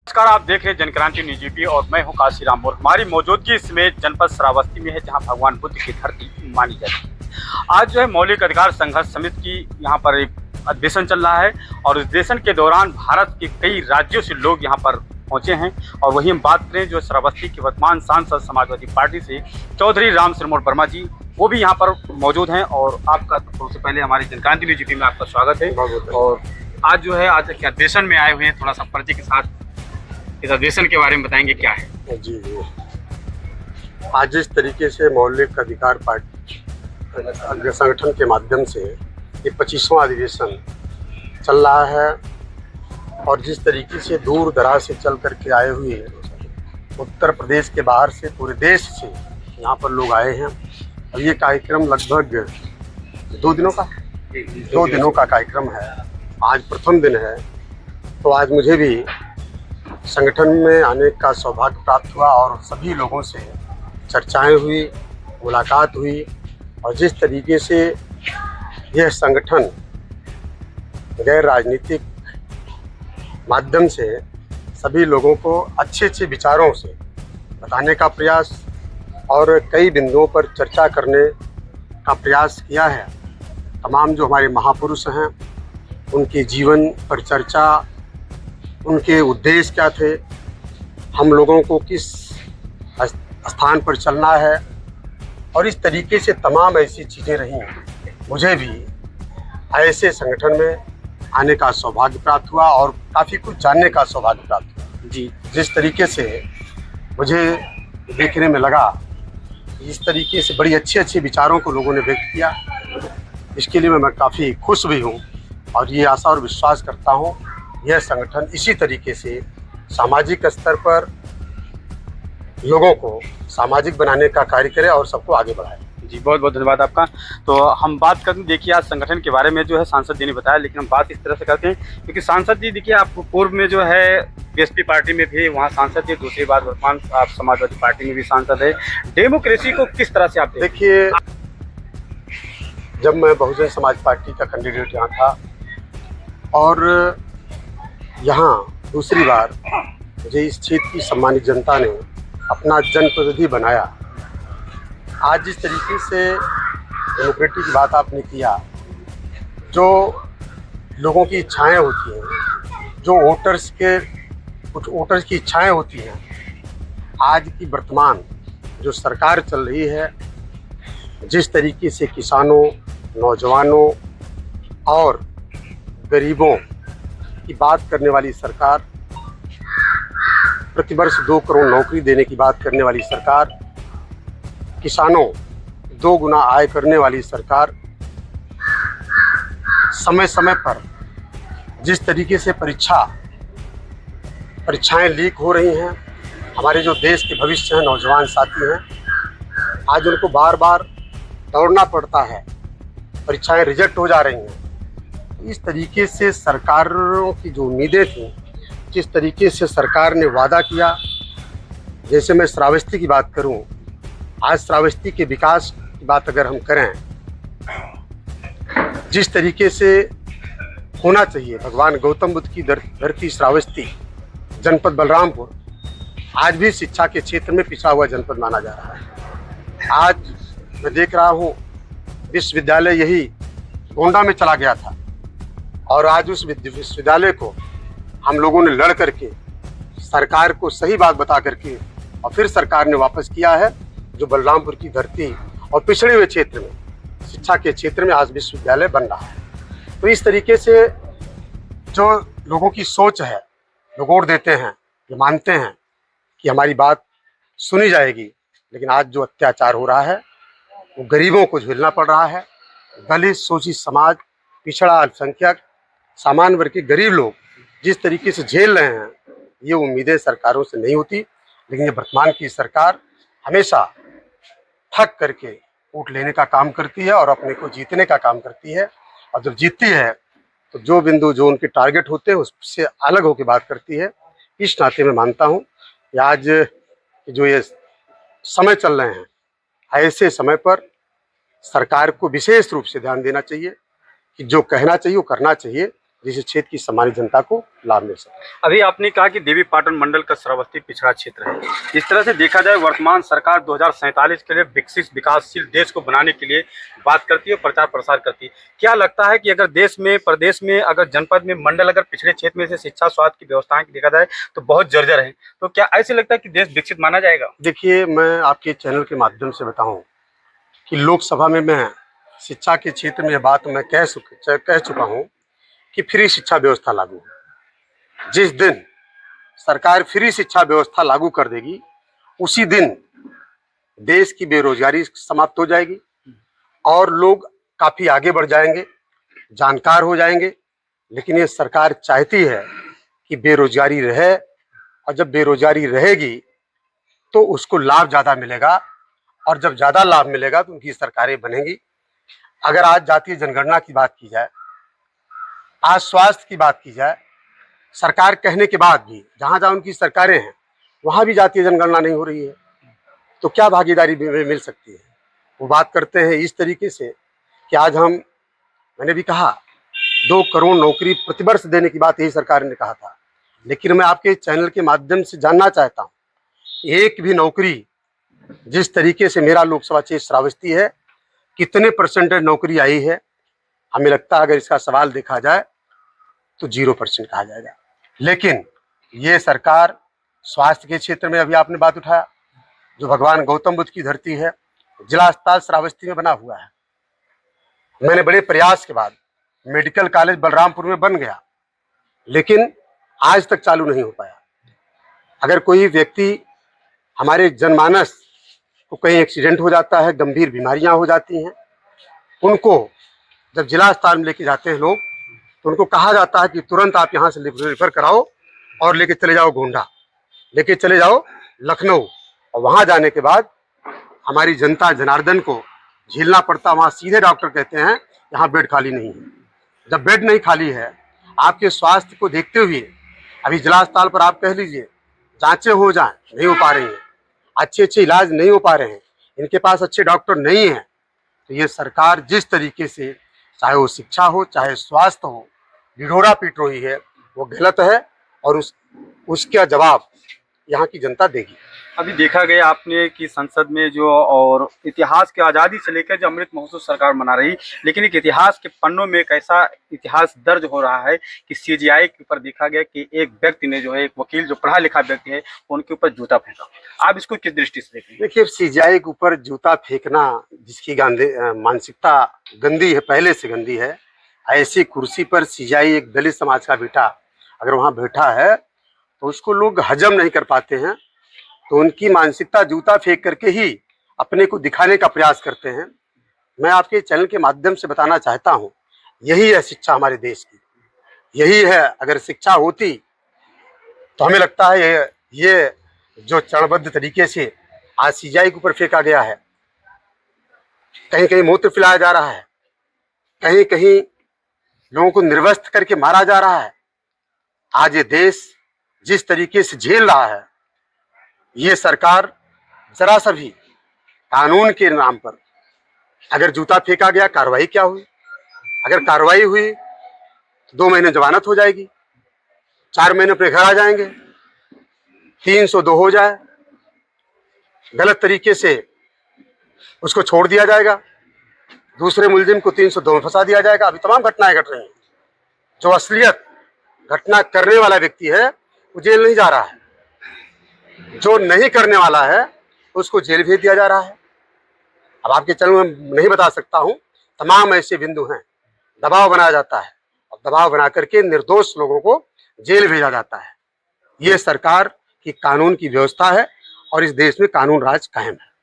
नमस्कार, आप देख रहे हैं जनक्रांति न्यूज यूपी और मैं हूं काशीराम और हमारी मौजूदगी इसमें जनपद श्रावस्ती में है, जहां भगवान बुद्ध की धरती मानी जाती है। आज जो है मौलिक अधिकार संघर्ष समिति की यहां पर एक अधिवेशन चल रहा है और इस अधिवेशन के दौरान भारत के कई राज्यों से लोग यहां पर पहुंचे हैं। और वही हम बात करें जो श्रावस्ती के वर्तमान सांसद समाजवादी पार्टी से चौधरी राम श्रीमोल वर्मा जी, वो भी यहाँ पर मौजूद हैं। और आपका सबसे पहले हमारी जनक्रांति न्यूज यूपी में आपका स्वागत है। और आज जो है आज के अधिवेशन में आए हुए हैं, थोड़ा सा परिचय के साथ इस अधिवेशन के बारे में बताएंगे क्या है। जी, आज जिस तरीके से मौलिक अधिकार पार्टी संगठन के माध्यम से ये 25वां अधिवेशन चल रहा है और जिस तरीके से दूर दराज से चल करके आए हुए उत्तर प्रदेश के बाहर से पूरे देश से यहाँ पर लोग आए हैं और ये कार्यक्रम लगभग 2 दिनों का कार्यक्रम है। आज प्रथम दिन है, तो आज मुझे भी संगठन में आने का सौभाग्य प्राप्त हुआ और सभी लोगों से चर्चाएं हुई, मुलाकात हुई और जिस तरीके से यह संगठन गैर राजनीतिक माध्यम से सभी लोगों को अच्छे अच्छे विचारों से बताने का प्रयास और कई बिंदुओं पर चर्चा करने का प्रयास किया है। तमाम जो हमारे महापुरुष हैं उनके जीवन पर चर्चा, उनके उद्देश्य क्या थे, हम लोगों को किस स्थान पर चलना है और इस तरीके से तमाम ऐसी चीज़ें रहीं। मुझे भी ऐसे संगठन में आने का सौभाग्य प्राप्त हुआ और काफ़ी कुछ जानने का सौभाग्य प्राप्त हुआ। जी, जिस तरीके से मुझे देखने में लगा, इस तरीके से बड़ी अच्छे विचारों को लोगों ने व्यक्त किया, इसके लिए मैं काफ़ी खुश भी हूँ और ये आशा और विश्वास करता हूँ यह संगठन इसी तरीके से सामाजिक स्तर पर लोगों को सामाजिक बनाने का कार्य करे और सबको आगे बढ़ाए। जी, बहुत बहुत धन्यवाद आपका। तो हम बात करते हैं, देखिए आज संगठन के बारे में जो है सांसद जी ने बताया, लेकिन हम बात इस तरह से करते हैं क्योंकि सांसद जी देखिए आप पूर्व में जो है बीएसपी पार्टी में भी वहाँ सांसद थे, दूसरी बात वर्तमान आप समाजवादी पार्टी में भी सांसद है। डेमोक्रेसी को किस तरह से आप देखिए, जब मैं बहुजन समाज पार्टी का कैंडिडेट यहाँ था और यहाँ दूसरी बार मुझे इस क्षेत्र की सम्मानित जनता ने अपना जनप्रतिनिधि बनाया। आज जिस तरीके से डेमोक्रेटिक की बात आपने किया, जो लोगों की इच्छाएं होती हैं, जो कुछ वोटर्स की इच्छाएं होती हैं, आज की वर्तमान जो सरकार चल रही है, जिस तरीके से किसानों, नौजवानों और गरीबों की बात करने वाली सरकार, प्रतिवर्ष 2 करोड़ नौकरी देने की बात करने वाली सरकार, किसानों 2 गुना आय करने वाली सरकार, समय समय पर जिस तरीके से परीक्षाएं लीक हो रही हैं, हमारे जो देश के भविष्य हैं, नौजवान साथी हैं, आज उनको बार बार दौड़ना पड़ता है, परीक्षाएं रिजेक्ट हो जा रही हैं। इस तरीके से सरकारों की जो उम्मीदें थी, जिस तरीके से सरकार ने वादा किया, जैसे मैं श्रावस्ती की बात करूं, आज श्रावस्ती के विकास की बात अगर हम करें, जिस तरीके से होना चाहिए, भगवान गौतम बुद्ध की धरती श्रावस्ती, जनपद बलरामपुर आज भी शिक्षा के क्षेत्र में पिछड़ा हुआ जनपद माना जा रहा है। आज मैं देख रहा हूँ विश्वविद्यालय यही गोंडा में चला गया था और आज उस विश्वविद्यालय को हम लोगों ने लड़ करके सरकार को सही बात बता करके और फिर सरकार ने वापस किया है, जो बलरामपुर की धरती और पिछड़े हुए क्षेत्र में शिक्षा के क्षेत्र में आज विश्वविद्यालय बन रहा है। तो इस तरीके से जो लोगों की सोच है, लोग वोट देते हैं, जो मानते हैं कि हमारी बात सुनी जाएगी, लेकिन आज जो अत्याचार हो रहा है वो गरीबों को झेलना पड़ रहा है। दलित, शोषित समाज, पिछड़ा, अल्पसंख्यक, सामान्य वर्ग के गरीब लोग जिस तरीके से झेल रहे हैं, ये उम्मीदें सरकारों से नहीं होती, लेकिन ये वर्तमान की सरकार हमेशा ठग करके वोट लेने का काम करती है और अपने को जीतने का काम करती है। और जब जीतती है तो जो बिंदु जो उनके टारगेट होते हैं उससे अलग होकर बात करती है। इस नाते मैं मानता हूँ कि आज जो ये समय चल रहे हैं, ऐसे समय पर सरकार को विशेष रूप से ध्यान देना चाहिए कि जो कहना चाहिए वो करना चाहिए। जिससे क्षेत्र की सामान्य जनता को लाभ मिल सके। अभी आपने कहा कि देवीपाटन मंडल का श्रावस्ती पिछड़ा क्षेत्र है। इस तरह से देखा जाए वर्तमान सरकार 2047 के लिए विकसित विकासशील देश को बनाने के लिए बात करती है, प्रचार प्रसार करती है। क्या लगता है कि अगर देश में, प्रदेश में, अगर जनपद में मंडल अगर पिछड़े क्षेत्र में से शिक्षा स्वास्थ्य की व्यवस्थाएं देखा जाए तो बहुत जर्जर है, तो क्या ऐसे लगता है कि देश विकसित माना जाएगा? देखिए, मैं आपके चैनल के माध्यम से बताऊं कि लोकसभा में मैं शिक्षा के क्षेत्र में यह बात मैं कह चुका हूं कि फ्री शिक्षा व्यवस्था लागू है। जिस दिन सरकार फ्री शिक्षा व्यवस्था लागू कर देगी उसी दिन देश की बेरोजगारी समाप्त हो जाएगी और लोग काफी आगे बढ़ जाएंगे, जानकार हो जाएंगे। लेकिन ये सरकार चाहती है कि बेरोजगारी रहे, और जब बेरोजगारी रहेगी तो उसको लाभ ज्यादा मिलेगा, और जब ज्यादा लाभ मिलेगा तो उनकी सरकारें बनेंगी। अगर आज जातीय जनगणना की बात की जाए, आज स्वास्थ्य की बात की जाए, सरकार कहने के बाद भी जहां जहां उनकी सरकारें हैं वहां भी जातीय जनगणना नहीं हो रही है, तो क्या भागीदारी मिल सकती है? वो बात करते हैं इस तरीके से कि आज मैंने भी कहा 2 करोड़ नौकरी प्रतिवर्ष देने की बात यही सरकार ने कहा था। लेकिन मैं आपके चैनल के माध्यम से जानना चाहता हूँ, एक भी नौकरी जिस तरीके से मेरा लोकसभा क्षेत्र श्रावस्ती है, कितने % नौकरी आई है? हमें लगता है अगर इसका सवाल देखा जाए तो 0% कहा जाएगा। लेकिन ये सरकार स्वास्थ्य के क्षेत्र में, अभी आपने बात उठाया, जो भगवान गौतम बुद्ध की धरती है, जिला अस्पताल श्रावस्ती में बना हुआ है। मैंने बड़े प्रयास के बाद मेडिकल कॉलेज बलरामपुर में बन गया, लेकिन आज तक चालू नहीं हो पाया। अगर कोई व्यक्ति, हमारे जनमानस को कहीं एक्सीडेंट हो जाता है, गंभीर बीमारियां हो जाती हैं, उनको जब जिला अस्पताल में लेके जाते हैं लोग, तो उनको कहा जाता है कि तुरंत आप यहाँ से रेफर कराओ और लेके चले जाओ गोंडा, लेके चले जाओ लखनऊ, और वहाँ जाने के बाद हमारी जनता जनार्दन को झेलना पड़ता। वहाँ सीधे डॉक्टर कहते हैं यहाँ बेड खाली नहीं है। जब बेड नहीं खाली है, आपके स्वास्थ्य को देखते हुए अभी जिला अस्पताल पर आप कह लीजिए जांचें हो जाएं, नहीं हो पा रही हैं, अच्छे इलाज नहीं हो पा रहे हैं, इनके पास अच्छे डॉक्टर नहीं हैं, तो ये सरकार जिस तरीके से, चाहे वो शिक्षा हो चाहे स्वास्थ्य हो, ढिढोरा पीट रही है, वो गलत है, और उसका जवाब यहाँ की जनता देगी। अभी देखा गया आपने कि संसद में जो, और इतिहास के आज़ादी से लेकर जो अमृत महोत्सव सरकार मना रही, लेकिन एक इतिहास के पन्नों में एक ऐसा इतिहास दर्ज हो रहा है कि सीजीआई के ऊपर देखा गया कि एक व्यक्ति ने, जो है एक वकील जो पढ़ा लिखा व्यक्ति है, उनके ऊपर जूता फेंका। आप इसको किस दृष्टि से देखें? देखिए, सीजीआई के ऊपर जूता फेंकना, जिसकी मानसिकता गंदी है, पहले से गंदी है, ऐसी कुर्सी पर सीजीआई एक दलित समाज का बेटा अगर वहाँ बैठा है तो उसको लोग हजम नहीं कर पाते हैं, तो उनकी मानसिकता जूता फेंक करके ही अपने को दिखाने का प्रयास करते हैं। मैं आपके चैनल के माध्यम से बताना चाहता हूँ, यही है शिक्षा हमारे देश की, यही है। अगर शिक्षा होती तो हमें लगता है ये जो चरणबद्ध तरीके से आज सीजीआई के ऊपर फेंका गया है, कहीं कहीं मूत्र पिलाया जा रहा है, कहीं कहीं लोगों को निर्वस्त्र करके मारा जा रहा है, आज ये देश जिस तरीके से झेल रहा है, ये सरकार जरा सा भी कानून के नाम पर, अगर जूता फेंका गया, कार्रवाई क्या हुई? अगर कार्रवाई हुई तो 2 महीने जमानत हो जाएगी, 4 महीने अपने घर आ जाएंगे, 302 हो जाए, गलत तरीके से उसको छोड़ दिया जाएगा, दूसरे मुलजिम को 302 में फंसा दिया जाएगा। अभी तमाम घटनाएं घट रही हैं। जो असलियत घटना करने वाला व्यक्ति है वो जेल नहीं जा रहा है, जो नहीं करने वाला है उसको जेल भेज दिया जा रहा है। अब आपके चैनल में नहीं बता सकता हूं, तमाम ऐसे बिंदु हैं, दबाव बनाया जाता है, और दबाव बना करके निर्दोष लोगों को जेल भेजा जाता है। ये सरकार की कानून की व्यवस्था है और इस देश में कानून राज कायम है।